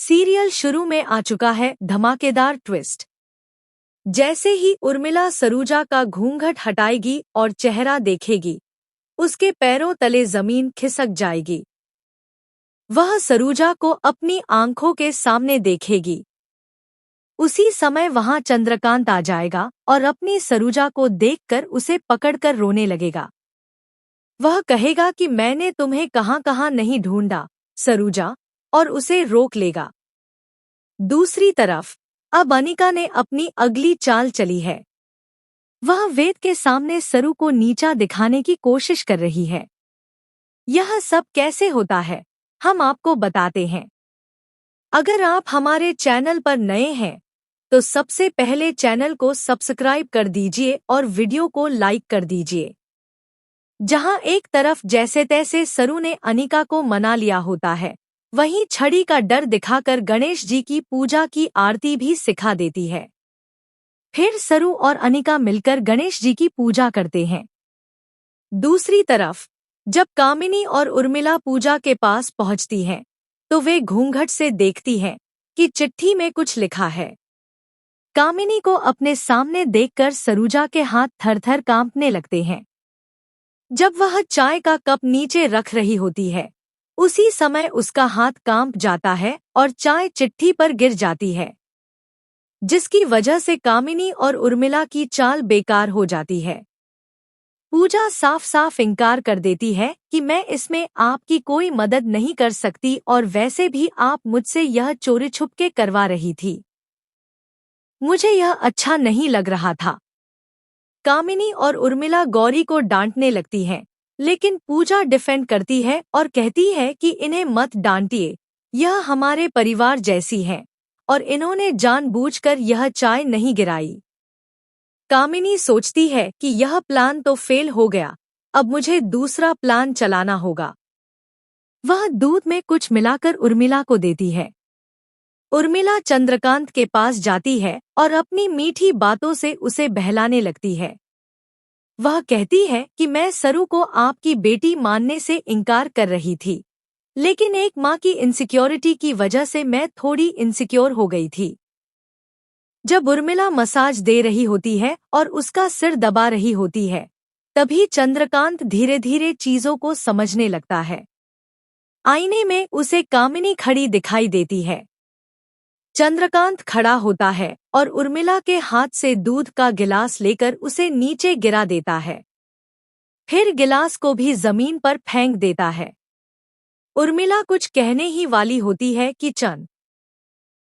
Serial शुरू में आ चुका है धमाकेदार ट्विस्ट। जैसे ही उर्मिला सरूजा का घूंघट हटाएगी और चेहरा देखेगी, उसके पैरों तले जमीन खिसक जाएगी। वह सरूजा को अपनी आंखों के सामने देखेगी। उसी समय वहां चंद्रकांत आ जाएगा और अपनी सरूजा को देखकर उसे पकड़कर रोने लगेगा। वह कहेगा कि मैंने तुम्हें कहां कहां नहीं ढूंढा सरूजा, और उसे रोक लेगा। दूसरी तरफ अब अनिका ने अपनी अगली चाल चली है। वह वेद के सामने सरू को नीचा दिखाने की कोशिश कर रही है। यह सब कैसे होता है, हम आपको बताते हैं। अगर आप हमारे चैनल पर नए हैं तो सबसे पहले चैनल को सब्सक्राइब कर दीजिए और वीडियो को लाइक कर दीजिए। जहां एक तरफ जैसे तैसे सरू ने अनिका को मना लिया होता है, वहीं छड़ी का डर दिखाकर गणेश जी की पूजा की आरती भी सिखा देती है। फिर सरू और अनिका मिलकर गणेश जी की पूजा करते हैं। दूसरी तरफ जब कामिनी और उर्मिला पूजा के पास पहुंचती हैं, तो वे घूंघट से देखती हैं कि चिट्ठी में कुछ लिखा है। कामिनी को अपने सामने देखकर सरूजा के हाथ थर-थर कांपने लगते हैं। जब वह चाय का कप नीचे रख रही होती है, उसी समय उसका हाथ कांप जाता है और चाय चिट्ठी पर गिर जाती है, जिसकी वजह से कामिनी और उर्मिला की चाल बेकार हो जाती है। पूजा साफ साफ इनकार कर देती है कि मैं इसमें आपकी कोई मदद नहीं कर सकती और वैसे भी आप मुझसे यह चोरी छुपके करवा रही थी। मुझे यह अच्छा नहीं लग रहा था। कामिनी और उर्मिला गौरी को डांटने लगती हैं, लेकिन पूजा डिफेंड करती है और कहती है कि इन्हें मत डांटिए, यह हमारे परिवार जैसी हैं और इन्होंने जानबूझकर यह चाय नहीं गिराई। कामिनी सोचती है कि यह प्लान तो फेल हो गया, अब मुझे दूसरा प्लान चलाना होगा। वह दूध में कुछ मिलाकर उर्मिला को देती है। उर्मिला चंद्रकांत के पास जाती है और अपनी मीठी बातों से उसे बहलाने लगती है। वह कहती है कि मैं सरू को आपकी बेटी मानने से इनकार कर रही थी, लेकिन एक माँ की इनसिक्योरिटी की वजह से मैं थोड़ी इनसिक्योर हो गई थी। जब उर्मिला मसाज दे रही होती है और उसका सिर दबा रही होती है, तभी चंद्रकांत धीरे धीरे चीजों को समझने लगता है। आईने में उसे कामिनी खड़ी दिखाई देती है। चंद्रकांत खड़ा होता है और उर्मिला के हाथ से दूध का गिलास लेकर उसे नीचे गिरा देता है। फिर गिलास को भी जमीन पर फेंक देता है। उर्मिला कुछ कहने ही वाली होती है कि चंद